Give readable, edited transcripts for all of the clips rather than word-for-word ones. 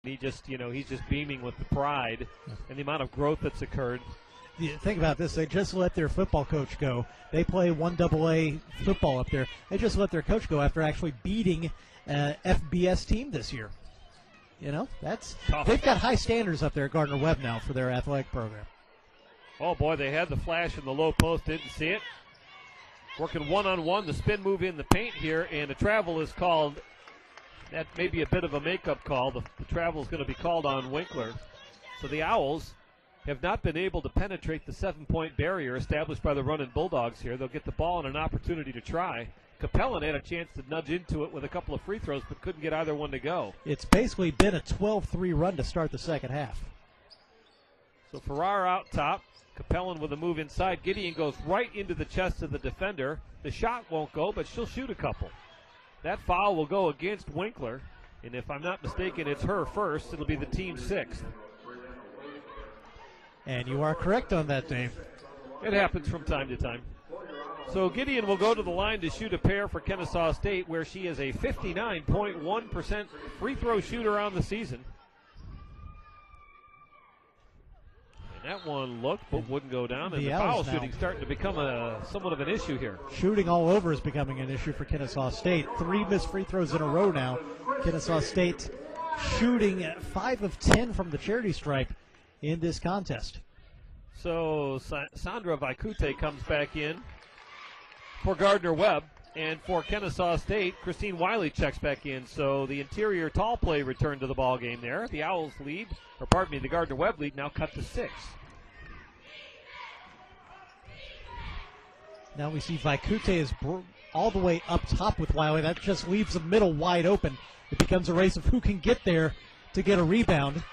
He just, he's just beaming with the pride and the amount of growth that's occurred. Think about this. They just let their football coach go. They play 1AA football up there. They just let their coach go after actually beating an FBS team this year. That's tough. They've got high standards up there at Gardner-Webb now for their athletic program. Oh, boy, they had the flash in the low post. Didn't see it. Working one-on-one, the spin move in the paint here, and the travel is called. That may be a bit of a makeup call. The travel is going to be called on Winkler. So the Owls have not been able to penetrate the 7-point barrier established by the running Bulldogs here. They'll get the ball and an opportunity to try. Capellan had a chance to nudge into it with a couple of free throws, but couldn't get either one to go. It's basically been a 12-3 run to start the second half. So Farrar out top. Capellan with a move inside. Gideon goes right into the chest of the defender. The shot won't go, but she'll shoot a couple. That foul will go against Winkler, and if I'm not mistaken, it's her first. It'll be the team's 6th. And you are correct on that, Dave. It happens from time to time. So Gideon will go to the line to shoot a pair for Kennesaw State, where she is a 59.1% free throw shooter on the season. That one looked, but wouldn't go down, and the foul shooting starting to become somewhat of an issue here. Shooting all over is becoming an issue for Kennesaw State. 3 missed free throws in a row now. Kennesaw State shooting 5 of 10 from the charity stripe in this contest. So Sandra Vaikute comes back in for Gardner-Webb, and for Kennesaw State, Christine Wiley checks back in. So the interior tall play returned to the ball game there. The Owls lead, the Gardner-Webb lead now cut to 6. Now we see Vaikute is all the way up top with Wiley. That just leaves the middle wide open. It becomes a race of who can get there to get a rebound.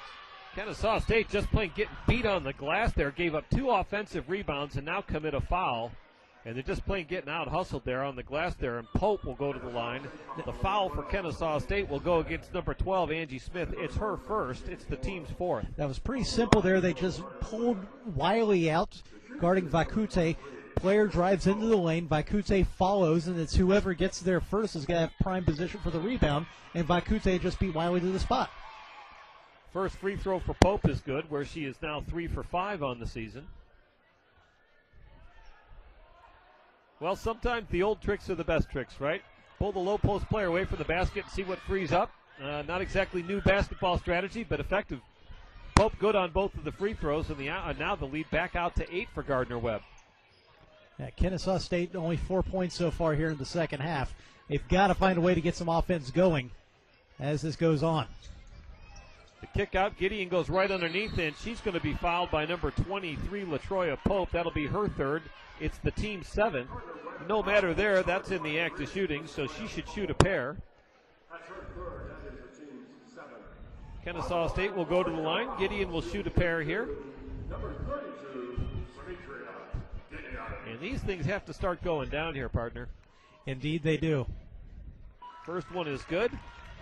Kennesaw State just getting beat on the glass there, gave up 2 offensive rebounds and now commit a foul. And they're just getting out hustled there on the glass there, and Pope will go to the line. The foul for Kennesaw State will go against number 12, Angie Smith. It's her first. It's the team's 4th. That was pretty simple there. They just pulled Wiley out, guarding Vaikute. Player drives into the lane. Vaikute follows, and it's whoever gets there first is going to have prime position for the rebound, and Vaikute just beat Wiley to the spot. First free throw for Pope is good, where she is now 3 for 5 on the season. Well, sometimes the old tricks are the best tricks, right? Pull the low post player away from the basket and see what frees up. Not exactly new basketball strategy, but effective. Pope good on both of the free throws, and now the lead back out to 8 for Gardner-Webb. Yeah, Kennesaw State only 4 points so far here in the second half. They've got to find a way to get some offense going as this goes on. The kick out, Gideon goes right underneath, and she's going to be fouled by number 23, LaTroya Pope. That'll be her 3rd. It's the team 7. No matter there, that's in the act of shooting, so she should shoot a pair. Kennesaw State will go to the line. Gideon will shoot a pair here. And these things have to start going down here, partner. Indeed they do. First one is good.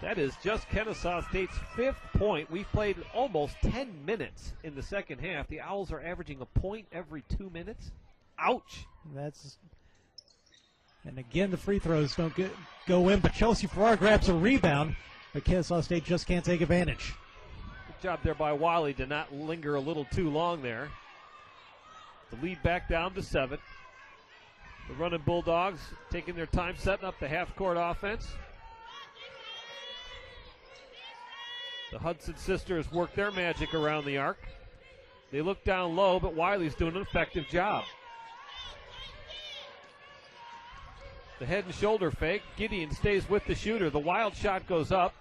That is just Kennesaw State's 5th point. We've played almost 10 minutes in the second half. The Owls are averaging a point every 2 minutes. Ouch. And again, the free throws don't go in, but Chelsea Farrar grabs a rebound, but Kennesaw State just can't take advantage. Good job there by Wiley to not linger a little too long there. The lead back down to 7. The running Bulldogs taking their time setting up the half-court offense. The Hudson sisters work their magic around the arc. They look down low, but Wiley's doing an effective job. The head and shoulder fake. Gideon stays with the shooter. The wild shot goes up.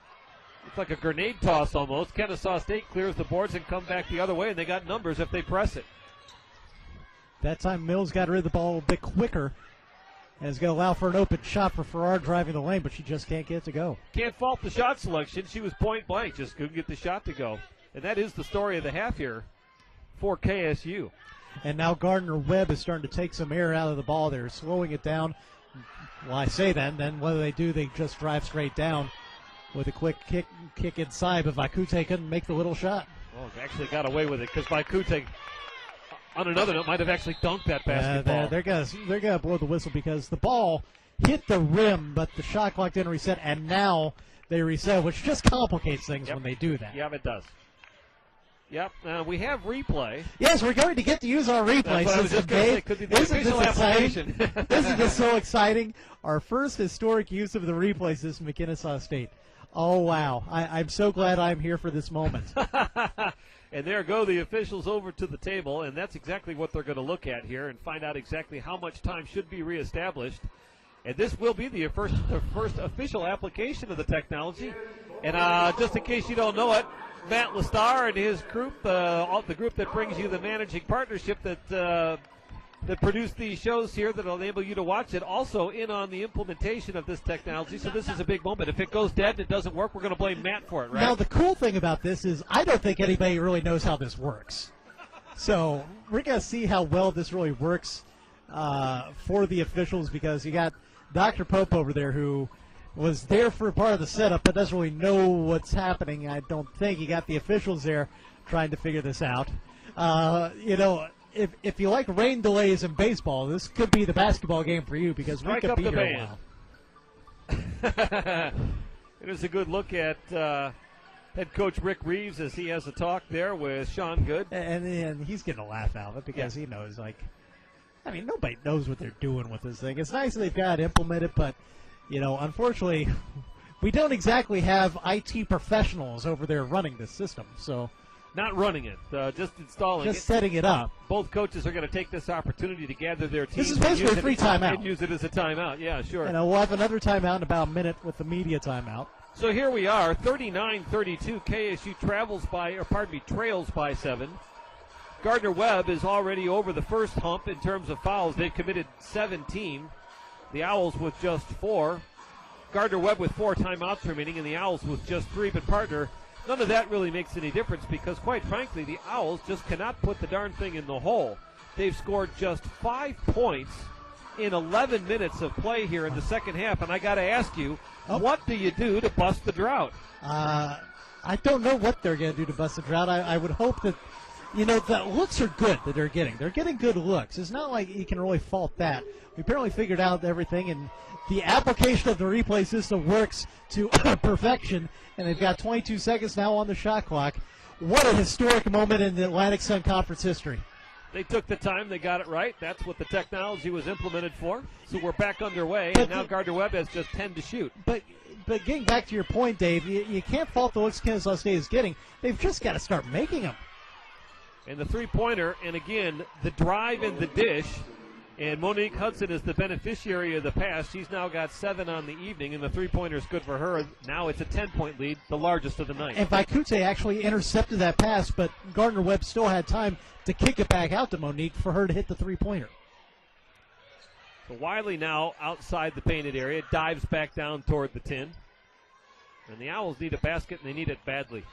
It's like a grenade toss almost. Kennesaw State clears the boards and come back the other way, and they got numbers if they press it. That time Mills got rid of the ball a bit quicker and is going to allow for an open shot for Farrar driving the lane, but she just can't get it to go. Can't fault the shot selection. She was point blank, just couldn't get the shot to go. And that is the story of the half here for KSU. And now Gardner-Webb is starting to take some air out of the ball. They're slowing it down. Well, I say that, and then what do? They just drive straight down with a quick kick inside, but Vaikute couldn't make the little shot. Well, they actually got away with it because Vaikute, on another note, might have actually dunked that basketball. They're gonna blow the whistle because the ball hit the rim, but the shot clock didn't reset, and now they reset, which just complicates things when they do that. Yep, it does. Yep, we have replay. Yes, we're going to get to use our replay system, Dave. Isn't this exciting? Isn't this so exciting? Our first historic use of the replay system at Kennesaw State. Oh, wow. I'm so glad I'm here for this moment. And there go the officials over to the table, and that's exactly what they're going to look at here and find out exactly how much time should be reestablished. And this will be the first official application of the technology. And just in case you don't know it, Matt Lestar and his group, the group that brings you the managing partnership that produced these shows here that will enable you to watch it, also in on the implementation of this technology. So this is a big moment. If it goes dead and it doesn't work, we're going to blame Matt for it, right? Now, the cool thing about this is I don't think anybody really knows how this works. So we're going to see how well this really works for the officials, because you got Dr. Pope over there who was there for part of the setup but doesn't really know what's happening. I don't think. You got the officials there trying to figure this out. If you like rain delays in baseball, this could be the basketball game for you, because we could be here a while. It is a good look at head coach Rick Reeves as he has a talk there with Sean Good. And he's getting a laugh out of it because he knows, nobody knows what they're doing with this thing. It's nice that they've got it implemented, but, unfortunately, we don't exactly have IT professionals over there running this system, so... Not running it, just installing it. Just setting it up. Both coaches are going to take this opportunity to gather their teams. This is basically a free timeout. And use it as a timeout, yeah, sure. We'll have another timeout in about a minute with the media timeout. So here we are, 39-32. KSU trails by 7. Gardner-Webb is already over the first hump in terms of fouls. They've committed 17. The Owls with just 4. Gardner-Webb with 4 timeouts remaining, and the Owls with just 3. But, partner, none of that really makes any difference because, quite frankly, the Owls just cannot put the darn thing in the hole. They've scored just 5 points in 11 minutes of play here in the second half, and I got to ask you, what do you do to bust the drought? I don't know what they're going to do to bust the drought. I would hope that, the looks are good that they're getting. They're getting good looks. It's not like you can really fault that. We apparently figured out everything, and the application of the replay system works to perfection, and they've got 22 seconds now on the shot clock. What a historic moment in the Atlantic Sun Conference history. They took the time. They got it right. That's what the technology was implemented for. So we're back underway, and now Gardner-Webb has just 10 to shoot. But getting back to your point, Dave, you can't fault the looks Kennesaw State is getting. They've just got to start making them. And the three-pointer, and again, the drive and the dish. And Monique Hudson is the beneficiary of the pass. She's now got 7 on the evening, and the three-pointer is good for her. Now it's a 10-point lead, the largest of the night. And Vaikute actually intercepted that pass, but Gardner-Webb still had time to kick it back out to Monique for her to hit the three-pointer. So Wiley now outside the painted area, dives back down toward the 10. And the Owls need a basket, and they need it badly.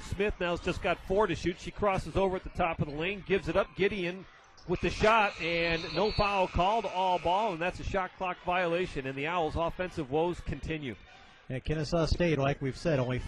Smith now's just got 4 to shoot. She crosses over at the top of the lane, gives it up. Gideon with the shot, and no foul called, all ball, and that's a shot clock violation, and the Owls' offensive woes continue. Kennesaw State, like we've said, only